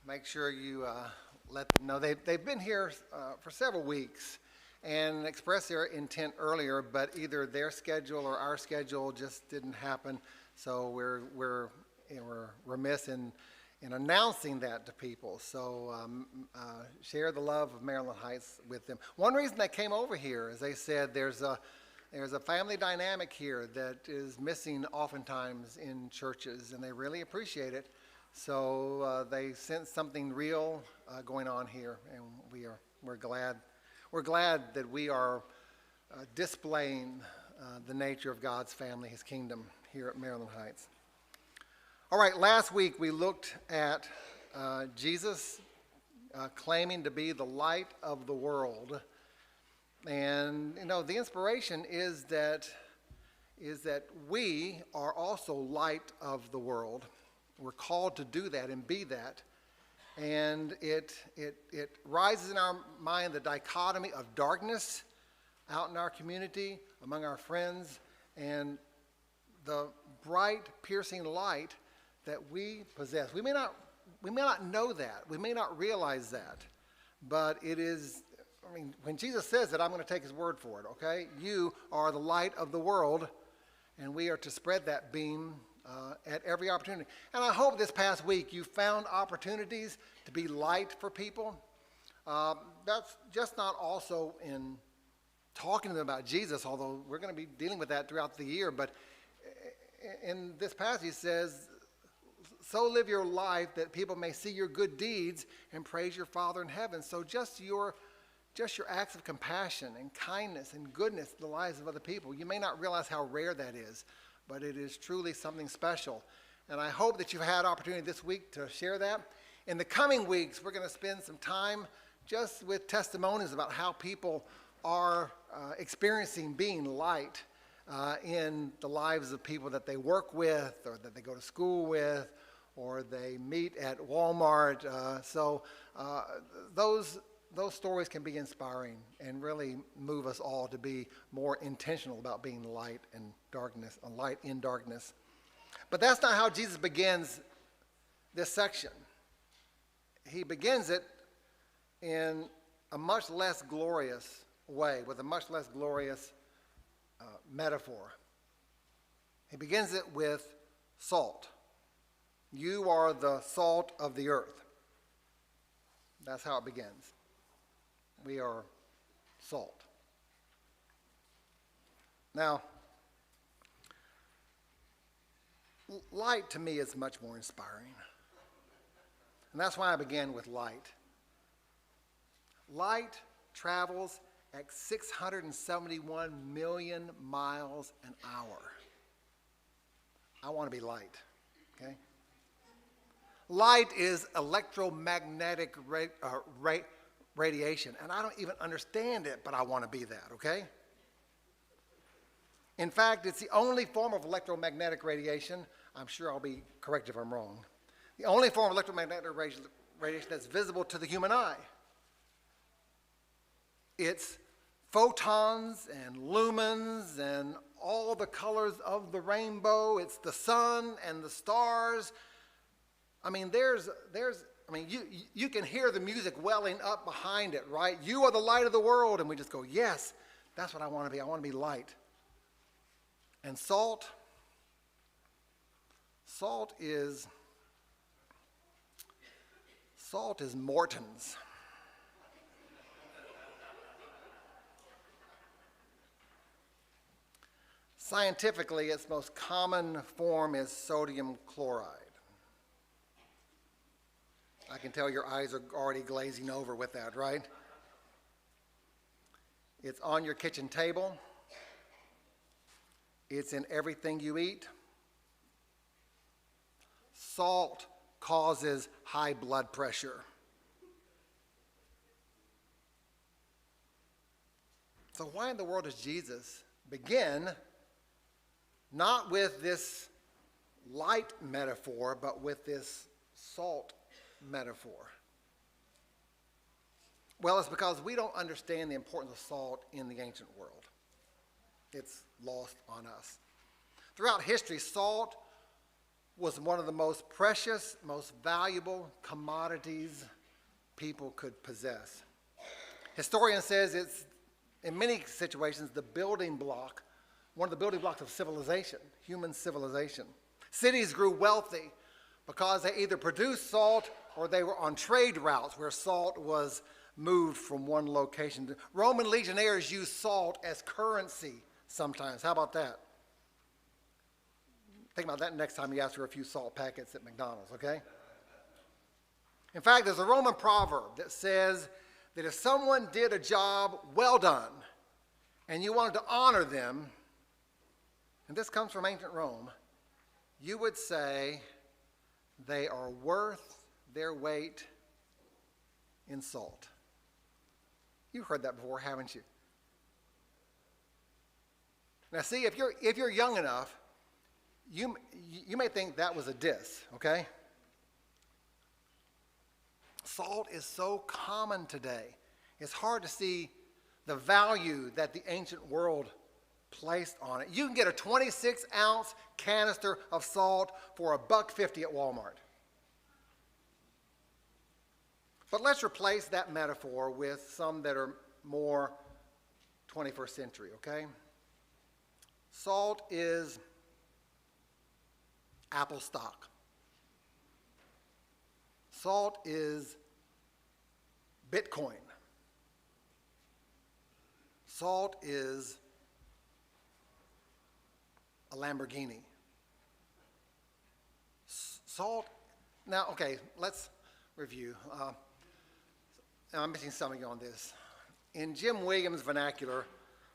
make sure you let them know. They've been here for several weeks and expressed their intent earlier, but either their schedule or our schedule just didn't happen. So we're remiss in announcing that to people. So share the love of Maryland Heights with them. One reason they came over here, as they said, there's a family dynamic here that is missing oftentimes in churches, and they really appreciate it. So they sense something real going on here, and we're glad that we are displaying the nature of God's family, His kingdom here at Maryland Heights. All right, last week we looked at Jesus claiming to be the light of the world. And, the inspiration is that we are also light of the world. We're called to do that and be that. And it rises in our mind the dichotomy of darkness out in our community, among our friends, and the bright, piercing light that we possess. We may not know that. We may not realize that. But it is, when Jesus says that, I'm going to take His word for it, okay? You are the light of the world, and we are to spread that beam at every opportunity. And I hope this past week you found opportunities to be light for people. That's just not also in talking to them about Jesus, although we're going to be dealing with that throughout the year. But in this passage, it says, so live your life that people may see your good deeds and praise your Father in heaven. So just your acts of compassion and kindness and goodness in the lives of other people. You may not realize how rare that is, but it is truly something special. And I hope that you've had opportunity this week to share that. In the coming weeks, we're going to spend some time just with testimonies about how people are experiencing being light in the lives of people that they work with, or that they go to school with, or they meet at Walmart. So those stories can be inspiring and really move us all to be more intentional about being light in darkness. But that's not how Jesus begins this section. He begins it in a much less glorious way, with a much less glorious metaphor. He begins it with salt. You are the salt of the earth. That's how it begins. We are salt. Now, light to me is much more inspiring. And that's why I began with light. Light travels at 671 million miles an hour. I want to be light, okay? Light is electromagnetic radiation, and I don't even understand it, but I want to be that, okay? In fact, it's the only form of electromagnetic radiation, I'm sure I'll be correct if I'm wrong, the only form of electromagnetic radiation that's visible to the human eye. It's photons and lumens and all the colors of the rainbow. It's the sun and the stars. You can hear the music welling up behind it, right? You are the light of the world. And we just go, yes, that's what I want to be. I want to be light. And salt is Morton's. Scientifically, its most common form is sodium chloride. I can tell your eyes are already glazing over with that, right? It's on your kitchen table. It's in everything you eat. Salt causes high blood pressure. So why in the world does Jesus begin not with this light metaphor, but with this salt metaphor? Well, it's because we don't understand the importance of salt in the ancient world. It's lost on us. Throughout history, salt was one of the most precious, most valuable commodities people could possess. Historian says it's, in many situations, the building block, one of the building blocks of civilization, human civilization. Cities grew wealthy because they either produced salt or they were on trade routes where salt was moved from one location. Roman legionnaires used salt as currency sometimes. How about that? Think about that next time you ask for a few salt packets at McDonald's, okay? In fact, there's a Roman proverb that says that if someone did a job well done and you wanted to honor them, and this comes from ancient Rome, you would say they are worth their weight in salt. You've heard that before, haven't you? Now see, if you're young enough, you may think that was a diss, okay? Salt is so common today. It's hard to see the value that the ancient world placed on it. You can get a 26-ounce canister of salt for $1.50 at Walmart. But let's replace that metaphor with some that are more 21st century, okay? Salt is Apple stock. Salt is Bitcoin. Salt is a Lamborghini. Salt, now, okay, let's review. I'm missing something on this. In Jim Williams' vernacular,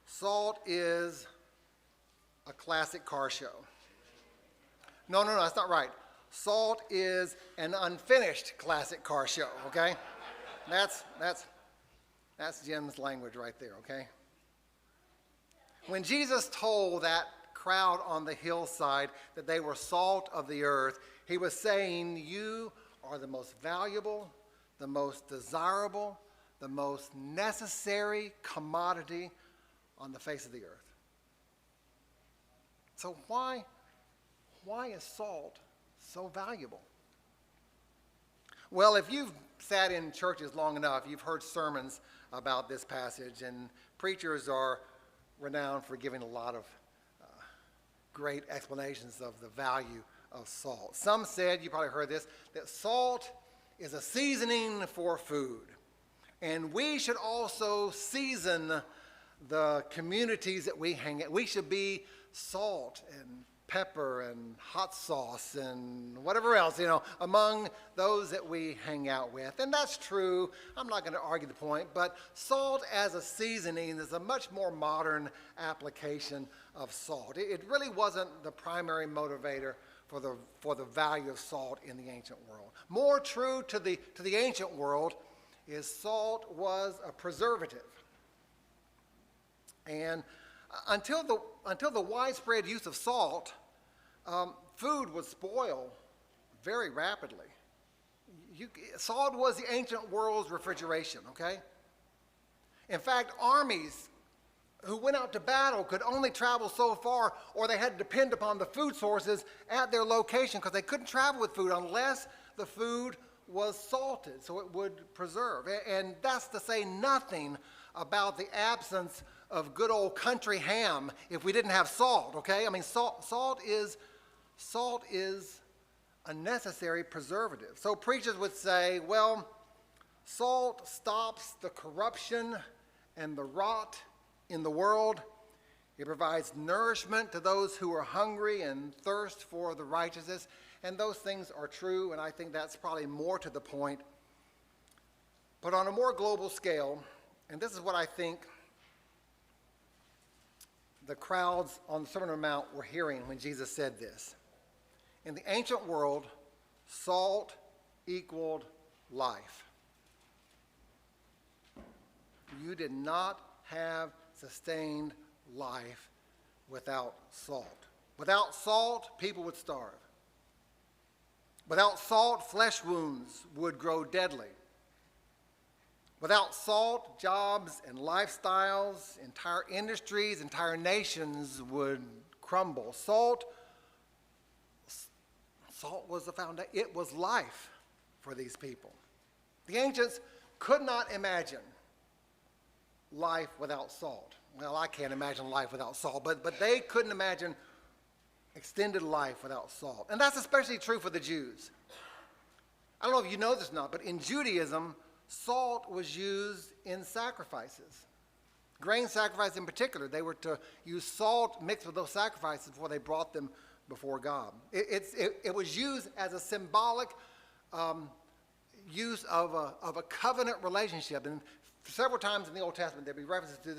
salt is a classic car show. No, that's not right. Salt is an unfinished classic car show, okay? That's Jim's language right there, okay? When Jesus told that crowd on the hillside that they were salt of the earth, he was saying, you are the most valuable, the most desirable, the most necessary commodity on the face of the earth. So why is salt so valuable? Well, if you've sat in churches long enough, you've heard sermons about this passage, and preachers are renowned for giving a lot of great explanations of the value of salt. Some said, you probably heard this, that salt is a seasoning for food. And we should also season the communities that we hang at. We should be salt and pepper and hot sauce and whatever else, among those that we hang out with. And that's true. I'm not going to argue the point, but salt as a seasoning is a much more modern application of salt. It really wasn't the primary motivator for the value of salt in the ancient world. More true to the ancient world is salt was a preservative. And until the widespread use of salt, food would spoil very rapidly. Salt was the ancient world's refrigeration, okay? In fact, armies who went out to battle could only travel so far, or they had to depend upon the food sources at their location because they couldn't travel with food unless the food was salted, so it would preserve. And that's to say nothing about the absence of good old country ham if we didn't have salt, okay? I mean, salt is a necessary preservative. So preachers would say, well, salt stops the corruption and the rot in the world. It provides nourishment to those who are hungry and thirst for the righteousness. And those things are true, and I think that's probably more to the point. But on a more global scale, and this is what I think the crowds on the Sermon on the Mount were hearing when Jesus said this. In the ancient world, salt equaled life. You did not have sustained life without salt. Without salt, people would starve. Without salt, flesh wounds would grow deadly. Without salt, jobs and lifestyles, entire industries, entire nations would crumble. Salt Salt was the foundation. It was life for these people. The ancients could not imagine life without salt. Well, I can't imagine life without salt, but they couldn't imagine extended life without salt. And that's especially true for the Jews. I don't know if you know this or not, but in Judaism, salt was used in sacrifices. Grain sacrifice in particular, they were to use salt mixed with those sacrifices before they brought them before God. It was used as a symbolic use of a covenant relationship. And several times in the Old Testament, there'd be references to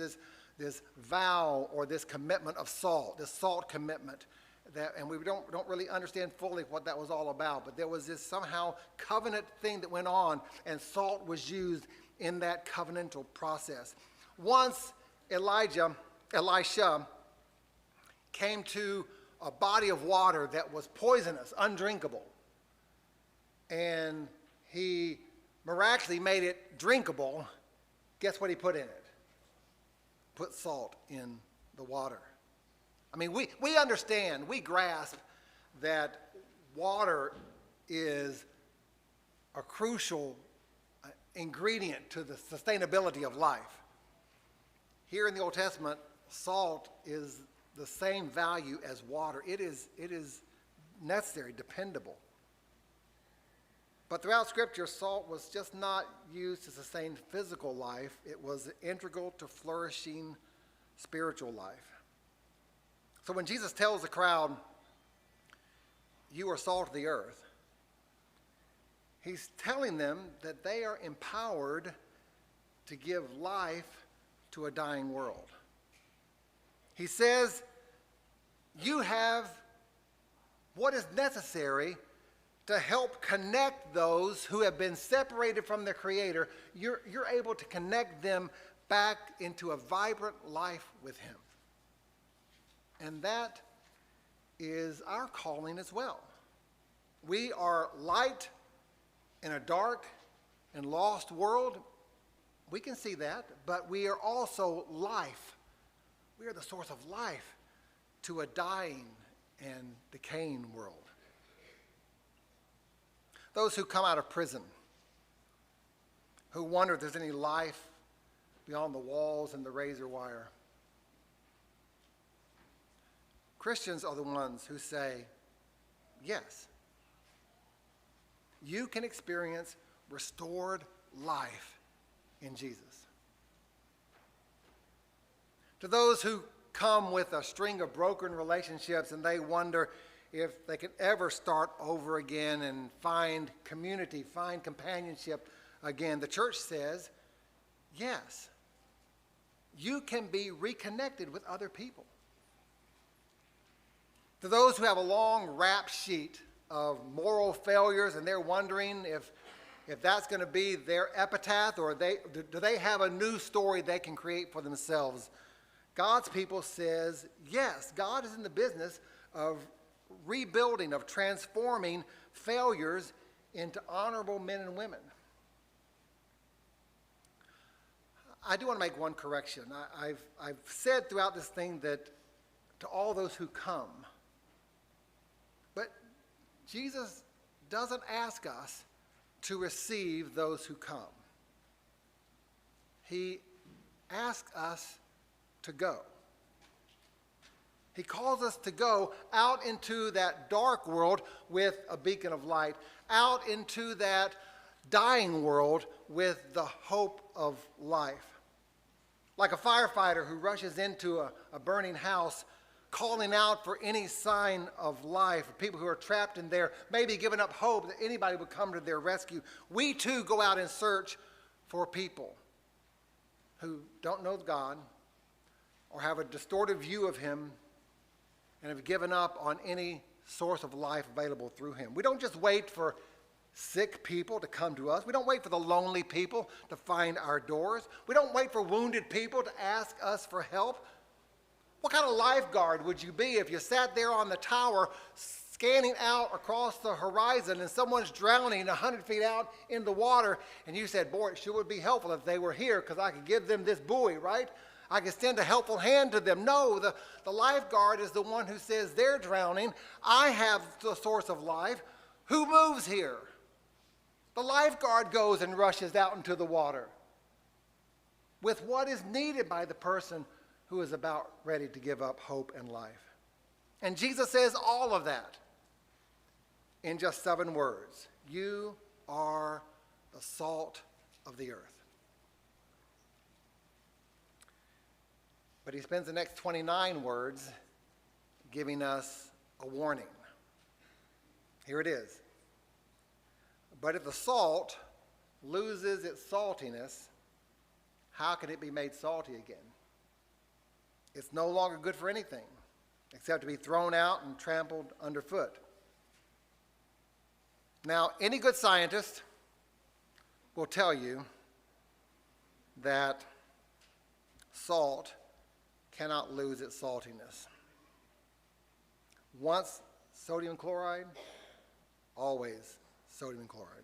this vow or this commitment of salt, this salt commitment. And we don't really understand fully what that was all about, but there was this somehow covenant thing that went on, and salt was used in that covenantal process. Once Elisha came to a body of water that was poisonous, undrinkable, and he miraculously made it drinkable. Guess what he put in it? Put salt in the water. I mean, we understand, we grasp that water is a crucial ingredient to the sustainability of life. Here in the Old Testament, salt is the same value as water. It is necessary, dependable. But throughout Scripture, salt was just not used to sustain physical life. It was integral to flourishing spiritual life. So when Jesus tells the crowd, "You are salt of the earth," he's telling them that they are empowered to give life to a dying world. He says, you have what is necessary to help connect those who have been separated from their Creator. You're able to connect them back into a vibrant life with Him. And that is our calling as well. We are light in a dark and lost world. We can see that, but we are also life. We are the source of life to a dying and decaying world. Those who come out of prison, who wonder if there's any life beyond the walls and the razor wire. Christians are the ones who say, yes, you can experience restored life in Jesus. To those who come with a string of broken relationships and they wonder if they can ever start over again and find community, find companionship again, the church says, yes, you can be reconnected with other people. To those who have a long rap sheet of moral failures and they're wondering if that's going to be their epitaph, or do they have a new story they can create for themselves? God's people says, yes, God is in the business of rebuilding, of transforming failures into honorable men and women. I do want to make one correction. I've said throughout this thing that to all those who come, but Jesus doesn't ask us to receive those who come. He asks us to go. He calls us to go out into that dark world with a beacon of light, out into that dying world with the hope of life. Like a firefighter who rushes into a burning house, calling out for any sign of life, for people who are trapped in there, maybe giving up hope that anybody would come to their rescue. We too go out and search for people who don't know God or have a distorted view of Him and have given up on any source of life available through Him. We don't just wait for sick people to come to us. We don't wait for the lonely people to find our doors. We don't wait for wounded people to ask us for help. What kind of lifeguard would you be if you sat there on the tower scanning out across the horizon and someone's drowning 100 feet out in the water and you said, boy, it sure would be helpful if they were here because I could give them this buoy, right? I can extend a helpful hand to them. No, the lifeguard is the one who says they're drowning. I have the source of life. Who moves here? The lifeguard goes and rushes out into the water with what is needed by the person who is about ready to give up hope and life. And Jesus says all of that in just 7 words. You are the salt of the earth. But he spends the next 29 words giving us a warning. Here it is. But if the salt loses its saltiness, how can it be made salty again? It's no longer good for anything except to be thrown out and trampled underfoot. Now, any good scientist will tell you that salt cannot lose its saltiness. Once sodium chloride, always sodium chloride.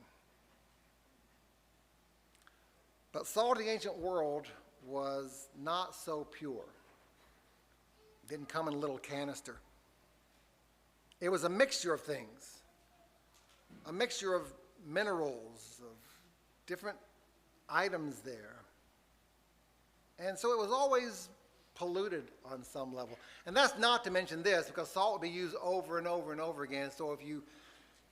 But salt in the ancient world was not so pure. It didn't come in a little canister. It was a mixture of things, a mixture of minerals, of different items there. And so it was always polluted on some level. And that's not to mention this, because salt would be used over and over and over again. So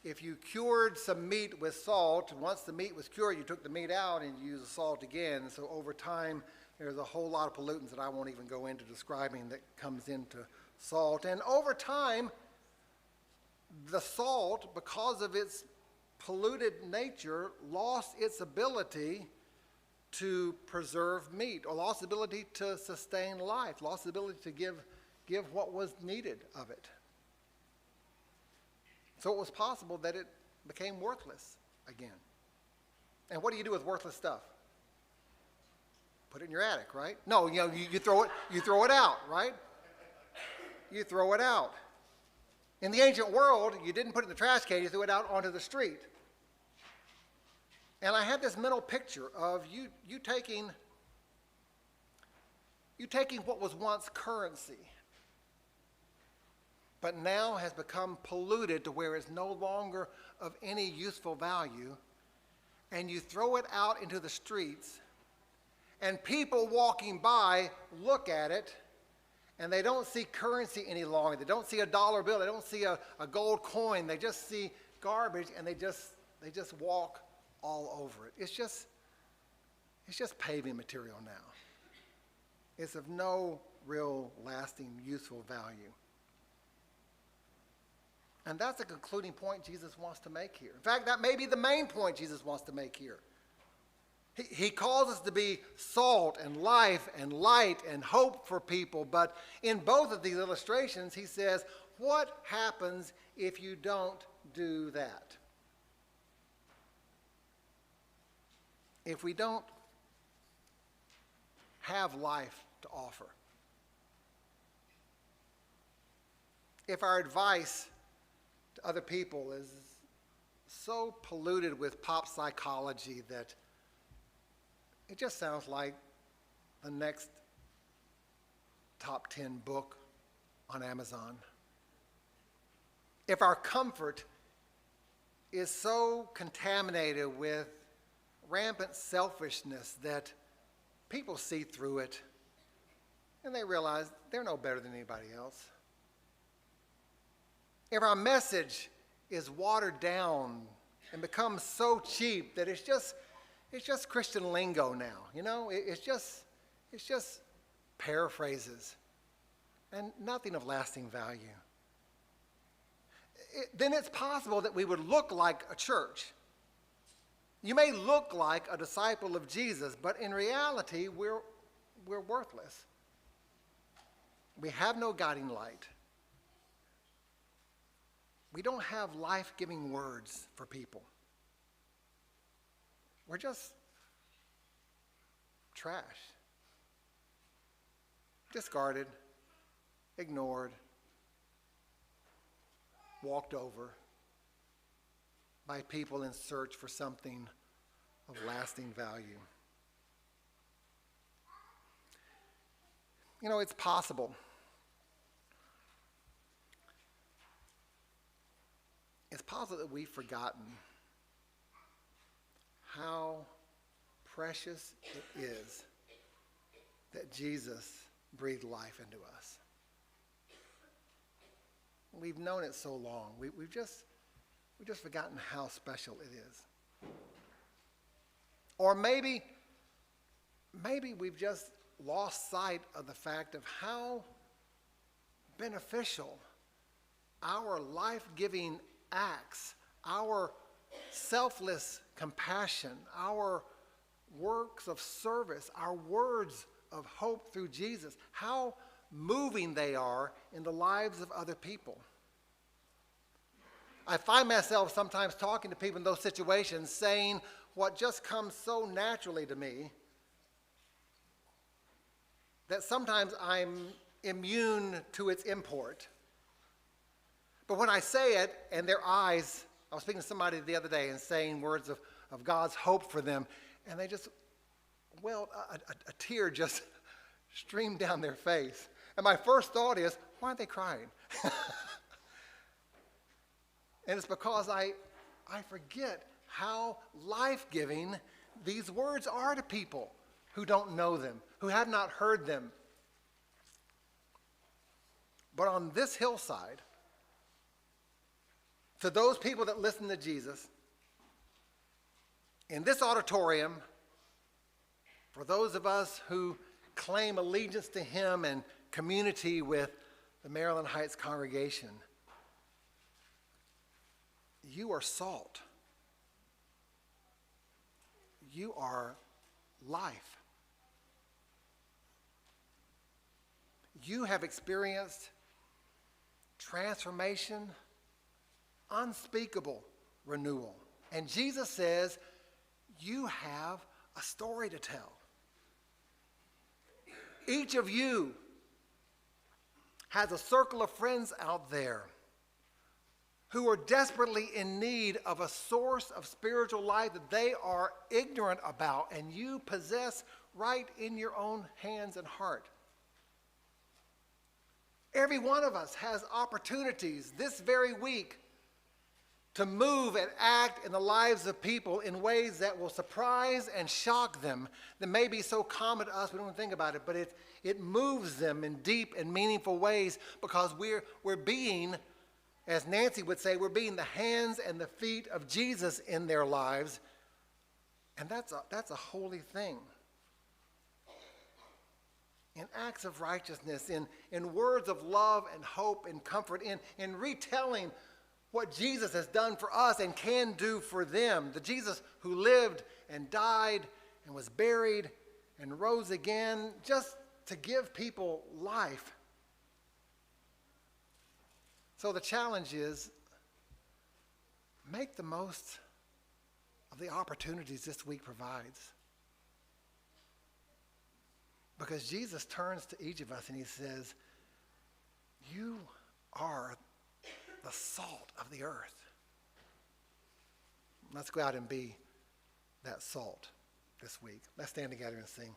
if you cured some meat with salt, once the meat was cured, you took the meat out and you used the salt again. So over time, there's a whole lot of pollutants that I won't even go into describing that comes into salt. And over time, the salt, because of its polluted nature, lost its ability to preserve meat, or lost the ability to sustain life, lost the ability to give what was needed of it. So it was possible that it became worthless again. And what do you do with worthless stuff? Put it in your attic, right? No, you throw it out, right? You throw it out. In the ancient world, you didn't put it in the trash can, you threw it out onto the street. And I had this mental picture of you taking what was once currency, but now has become polluted to where it's no longer of any useful value, and you throw it out into the streets, and people walking by look at it, and they don't see currency any longer. They don't see a dollar bill. They don't see a gold coin. They just see garbage, and they just walk all over it. It's just paving material now. It's of no real lasting, useful value. And that's the concluding point Jesus wants to make here. In fact, that may be the main point Jesus wants to make here. He calls us to be salt and life and light and hope for people, but in both of these illustrations, he says, what happens if you don't do that? If we don't have life to offer, if our advice to other people is so polluted with pop psychology that it just sounds like the next top 10 book on Amazon. If our comfort is so contaminated with rampant selfishness that people see through it and they realize they're no better than anybody else. If our message is watered down and becomes so cheap that it's just Christian lingo now, it's just paraphrases and nothing of lasting value, then it's possible that we would look like a church. You may look like a disciple of Jesus, but in reality, we're worthless. We have no guiding light. We don't have life-giving words for people. We're just trash. Discarded, ignored, walked over by people in search for something of lasting value. You know, it's possible. It's possible that we've forgotten how precious it is that Jesus breathed life into us. We've known it so long. We've just forgotten how special it is. Or maybe we've just lost sight of the fact of how beneficial our life-giving acts, our selfless compassion, our works of service, our words of hope through Jesus, how moving they are in the lives of other people. I find myself sometimes talking to people in those situations saying what just comes so naturally to me that sometimes I'm immune to its import. But when I say it and their eyes, I was speaking to somebody the other day and saying words of God's hope for them, and they just, a tear just streamed down their face. And my first thought is, why aren't they crying? And it's because I forget how life-giving these words are to people who don't know them, who have not heard them. But on this hillside, to those people that listen to Jesus, in this auditorium, for those of us who claim allegiance to him and community with the Maryland Heights congregation, you are salt. You are life. You have experienced transformation, unspeakable renewal. And Jesus says, you have a story to tell. Each of you has a circle of friends out there who are desperately in need of a source of spiritual life that they are ignorant about, and you possess right in your own hands and heart. Every one of us has opportunities this very week to move and act in the lives of people in ways that will surprise and shock them, that may be so common to us we don't even think about it, but it moves them in deep and meaningful ways because we're being, as Nancy would say, we're being the hands and the feet of Jesus in their lives, and that's a holy thing. In acts of righteousness, in words of love and hope and comfort, in retelling what Jesus has done for us and can do for them. The Jesus who lived and died and was buried and rose again just to give people life. So the challenge is, make the most of the opportunities this week provides. Because Jesus turns to each of us and he says, you are the salt of the earth. Let's go out and be that salt this week. Let's stand together and sing.